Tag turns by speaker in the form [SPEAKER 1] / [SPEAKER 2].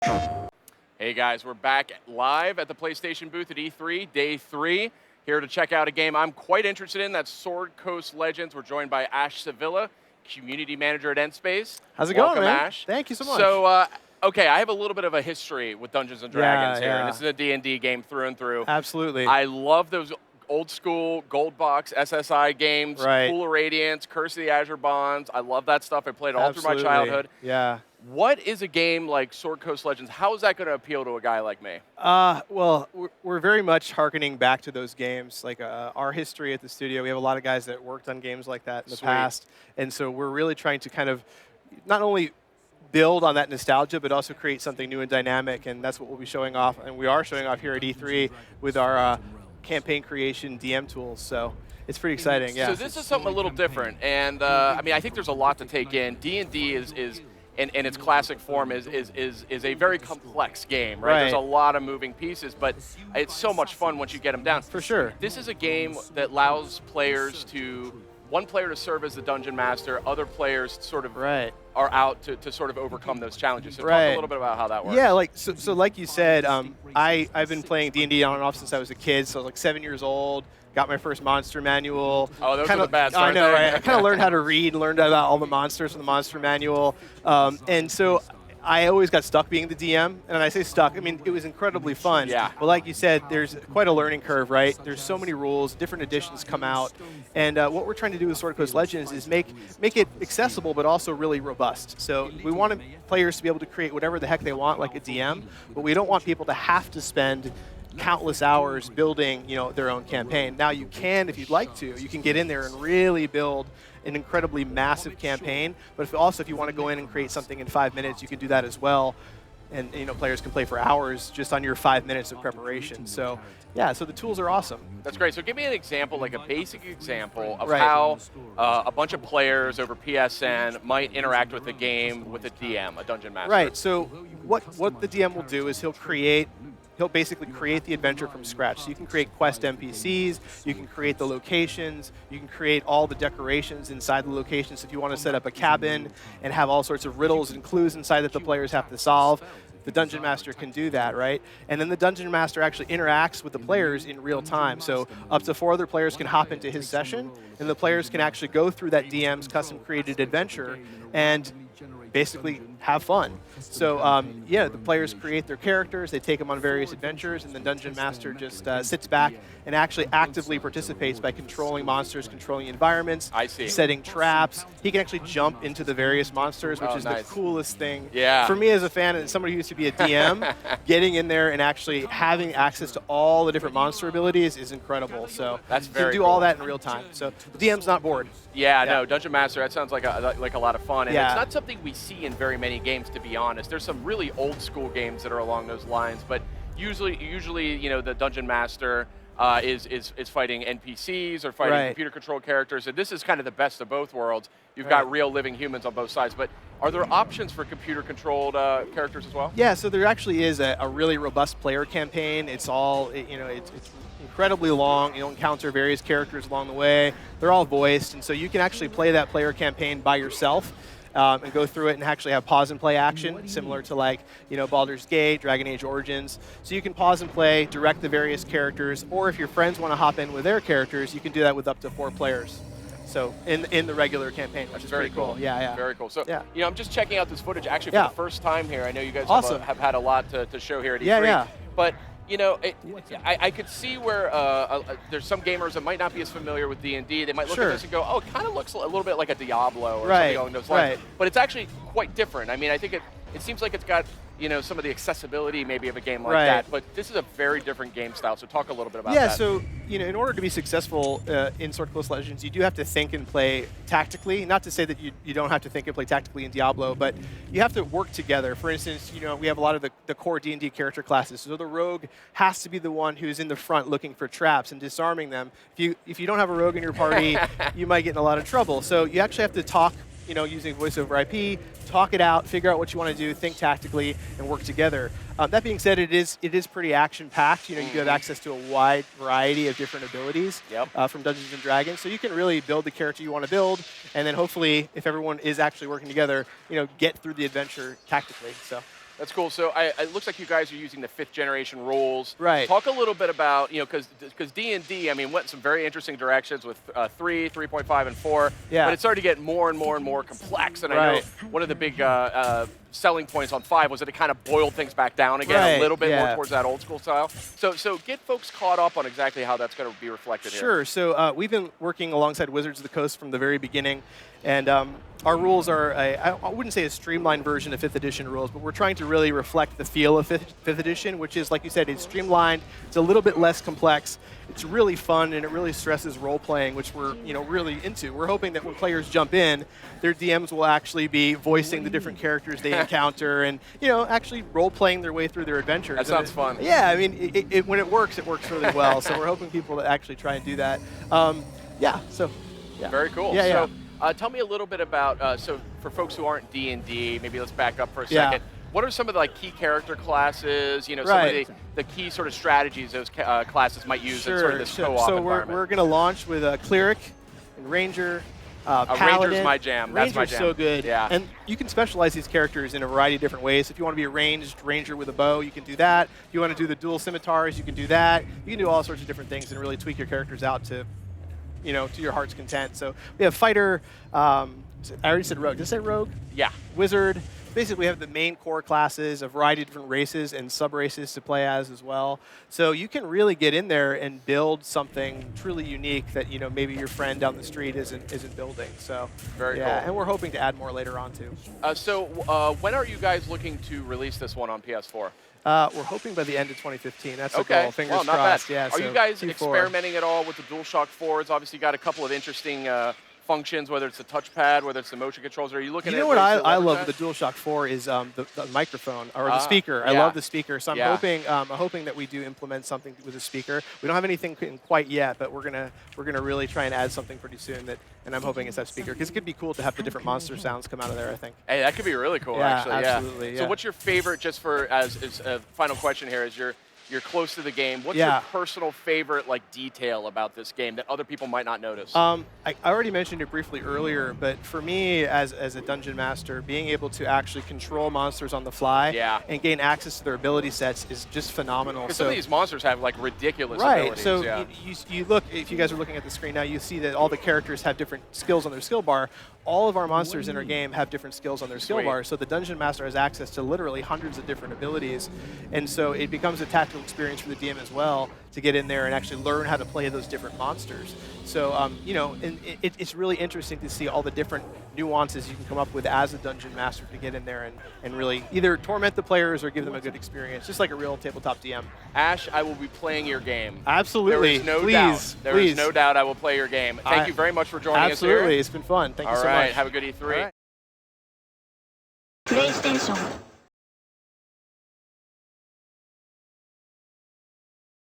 [SPEAKER 1] Hey guys, we're back live at the PlayStation booth at E3, day 3. Here to check out a game I'm quite interested in. That's Sword Coast Legends. We're joined by Ash Sevilla, community manager at Endspace.
[SPEAKER 2] How's it
[SPEAKER 1] Welcome,
[SPEAKER 2] going, man?
[SPEAKER 1] Ash.
[SPEAKER 2] Thank you so much.
[SPEAKER 1] So, okay, I have a little bit of a history with Dungeons & Dragons here.
[SPEAKER 2] Yeah.
[SPEAKER 1] And this is a D&D game through and through.
[SPEAKER 2] Absolutely.
[SPEAKER 1] I love those old school gold box SSI games,
[SPEAKER 2] Right.
[SPEAKER 1] Pool of Radiance, Curse of the Azure Bonds. I love that stuff. I played all through my childhood.
[SPEAKER 2] Yeah.
[SPEAKER 1] What is a game like Sword Coast Legends? How is that going to appeal to a guy like me?
[SPEAKER 2] Well, we're very much hearkening back to those games. Like our history at the studio, we have a lot of guys that worked on games like that in the past. And so we're really trying to kind of not only build on that nostalgia, but also create something new and dynamic. And that's what we'll be showing off. And we are showing off here at E3 with our campaign creation DM tools. So it's pretty exciting, yeah.
[SPEAKER 1] So this is something a little different. And I mean, I think there's a lot to take in. D&D is in its classic form is a very complex game, right? There's a lot of moving pieces, but it's so much fun once you get them down.
[SPEAKER 2] For sure.
[SPEAKER 1] This is a game that allows players to, one player to serve as the dungeon master, other players sort of are out to sort of overcome those challenges. So talk a little bit about how that works.
[SPEAKER 2] Yeah, like so like you said, I've been playing D&D on and off since I was a kid, so I was like 7 years old. Got my first monster manual.
[SPEAKER 1] Oh, those are the bad
[SPEAKER 2] I know, right? I kind of learned how to read and learned about all the monsters from the monster manual. And so I always got stuck being the DM. And I say stuck, I mean, it was incredibly fun.
[SPEAKER 1] Yeah.
[SPEAKER 2] But like you said, there's quite a learning curve, right? There's so many rules, different editions come out. And what we're trying to do with Sword Coast Legends is make it accessible, but also really robust. So we want players to be able to create whatever the heck they want, like a DM, but we don't want people to have to spend countless hours building, their own campaign. Now you can, if you'd like to, you can get in there and really build an incredibly massive campaign. But if you want to go in and create something in 5 minutes, you can do that as well. And players can play for hours just on your 5 minutes of preparation. So yeah, so the tools are awesome.
[SPEAKER 1] That's great. So give me an example, like a basic example of how a bunch of players over PSN might interact with the game with a DM, a dungeon master.
[SPEAKER 2] Right. So what the DM will do is he'll basically create the adventure from scratch. So you can create quest NPCs, you can create the locations, you can create all the decorations inside the locations. If you want to set up a cabin and have all sorts of riddles and clues inside that the players have to solve, the Dungeon Master can do that, right? And then the Dungeon Master actually interacts with the players in real time. So up to 4 other players can hop into his session, and the players can actually go through that DM's custom-created adventure and basically have fun. So yeah, the players create their characters, they take them on various adventures, and the Dungeon Master just sits back and actually actively participates by controlling monsters, controlling environments, setting traps. He can actually jump into the various monsters, which is the coolest thing.
[SPEAKER 1] Yeah.
[SPEAKER 2] For me as a fan and somebody who used to be a DM, getting in there and actually having access to all the different monster abilities is incredible. So
[SPEAKER 1] that's
[SPEAKER 2] you can do all that in real time. So the DM's not bored.
[SPEAKER 1] Yeah, no, Dungeon Master, that sounds like a lot of fun. And it's not something we see in very many games, to be honest. There's some really old school games that are along those lines, but usually the Dungeon Master is fighting NPCs or fighting computer controlled characters, and this is kind of the best of both worlds. You've got real living humans on both sides, but are there options for computer controlled characters as well?
[SPEAKER 2] Yeah, so there actually is a really robust player campaign. It's all it's incredibly long. You'll encounter various characters along the way. They're all voiced, and so you can actually play that player campaign by yourself. And go through it and actually have pause and play action, similar to like, Baldur's Gate, Dragon Age Origins. So you can pause and play, direct the various characters, or if your friends want to hop in with their characters, you can do that with up to 4 players. So in the regular campaign, which is
[SPEAKER 1] very
[SPEAKER 2] pretty cool. Yeah.
[SPEAKER 1] Very cool. So I'm just checking out this footage actually for the first time here. I know you guys have had a lot to show here at E3.
[SPEAKER 2] Yeah.
[SPEAKER 1] But I could see where there's some gamers that might not be as familiar with D&D. They might look at this and go, oh, it kind of looks a little bit like a Diablo or something along those lines. But it's actually quite different. I mean, I think it seems like it's got some of the accessibility maybe of a game like that, but this is a very different game style, so talk a little bit about that.
[SPEAKER 2] Yeah, so in order to be successful in Sword Coast Legends, you do have to think and play tactically. Not to say that you don't have to think and play tactically in Diablo, but you have to work together. For instance, we have a lot of the core D&D character classes, so the rogue has to be the one who's in the front looking for traps and disarming them. If you don't have a rogue in your party, you might get in a lot of trouble. So you actually have to talk using voice over IP, talk it out, figure out what you want to do, think tactically, and work together. That being said, it is pretty action-packed. You do have access to a wide variety of different abilities from Dungeons & Dragons, so you can really build the character you want to build, and then hopefully, if everyone is actually working together, get through the adventure tactically. So.
[SPEAKER 1] That's cool. So it looks like you guys are using the 5th generation rules.
[SPEAKER 2] Right.
[SPEAKER 1] Talk a little bit about, because D&D, I mean, went in some very interesting directions with 3, 3.5, and 4.
[SPEAKER 2] Yeah.
[SPEAKER 1] But it started to get more and more and more complex. And I know one of the big selling points on 5 was that it kind of boiled things back down again a little bit more towards that old school style. So get folks caught up on exactly how that's going to be reflected here.
[SPEAKER 2] Sure. So we've been working alongside Wizards of the Coast from the very beginning. And our rules are, I wouldn't say a streamlined version of 5th edition rules, but we're trying to really reflect the feel of 5th edition, which is, like you said, it's streamlined, it's a little bit less complex, it's really fun, and it really stresses role-playing, which we're really into. We're hoping that when players jump in, their DMs will actually be voicing the different characters they encounter and, actually role-playing their way through their adventures.
[SPEAKER 1] That sounds fun.
[SPEAKER 2] Yeah, I mean, when it works really well, so we're hoping people to actually try and do that. Yeah.
[SPEAKER 1] Very cool.
[SPEAKER 2] Yeah.
[SPEAKER 1] Tell me a little bit about, so for folks who aren't D&D, maybe let's back up for a second. What are some of the key character classes, some of the key sort of strategies those classes might use in sort of this co-op environment?
[SPEAKER 2] So we're going to launch with a Cleric and Ranger, Paladin.
[SPEAKER 1] Ranger's my jam.
[SPEAKER 2] Ranger's
[SPEAKER 1] That's my jam.
[SPEAKER 2] So good.
[SPEAKER 1] Yeah.
[SPEAKER 2] And you can specialize these characters in a variety of different ways. If you want to be a ranged Ranger with a bow, you can do that. If you want to do the dual scimitars, you can do that. You can do all sorts of different things and really tweak your characters out to to your heart's content. So we have Fighter, I already said Rogue. Did I say Rogue?
[SPEAKER 1] Yeah.
[SPEAKER 2] Wizard. Basically, we have the main core classes, a variety of different races and sub-races to play as well. So you can really get in there and build something truly unique that maybe your friend down the street isn't building. So
[SPEAKER 1] very cool.
[SPEAKER 2] And we're hoping to add more later on too.
[SPEAKER 1] So when are you guys looking to release this one on PS4?
[SPEAKER 2] We're hoping by the end of 2015. That's the goal. Fingers
[SPEAKER 1] not
[SPEAKER 2] crossed.
[SPEAKER 1] Bad.
[SPEAKER 2] Yeah.
[SPEAKER 1] Are you guys
[SPEAKER 2] Q4.
[SPEAKER 1] experimenting at all with the DualShock 4s? Obviously, you got a couple of interesting functions, whether it's the touchpad, whether it's the motion controls. Are you looking at
[SPEAKER 2] what I love with the DualShock 4 is the microphone or the speaker. I love the speaker, so I'm hoping that we do implement something with the speaker. We don't have anything quite yet, but we're gonna really try and add something pretty soon and I'm hoping it's that speaker because it could be cool to have the different monster sounds come out of there. I think.
[SPEAKER 1] Hey, that could be really cool. Actually,
[SPEAKER 2] absolutely. Yeah.
[SPEAKER 1] So, what's your favorite? Just for as a final question here, is you're close to the game. What's your personal favorite detail about this game that other people might not notice?
[SPEAKER 2] I already mentioned it briefly earlier, but for me as a dungeon master, being able to actually control monsters on the fly and gain access to their ability sets is just phenomenal.
[SPEAKER 1] Because some of these monsters have ridiculous abilities.
[SPEAKER 2] So you look, if you guys are looking at the screen now, you see that all the characters have different skills on their skill bar. All of our monsters in our game have different skills on their skill bar, so the dungeon master has access to literally hundreds of different abilities, and so it becomes a tactical experience for the DM as well to get in there and actually learn how to play those different monsters. So, and it's really interesting to see all the different nuances you can come up with as a dungeon master to get in there and really either torment the players or give them a good experience, just like a real tabletop DM.
[SPEAKER 1] Ash, I will be playing your game.
[SPEAKER 2] Absolutely.
[SPEAKER 1] There is no doubt. There is no doubt I will play your game. Thank you very much for joining us here.
[SPEAKER 2] Absolutely. It's been fun. Thank you so much.
[SPEAKER 1] All right. Have a good E3.
[SPEAKER 3] PlayStation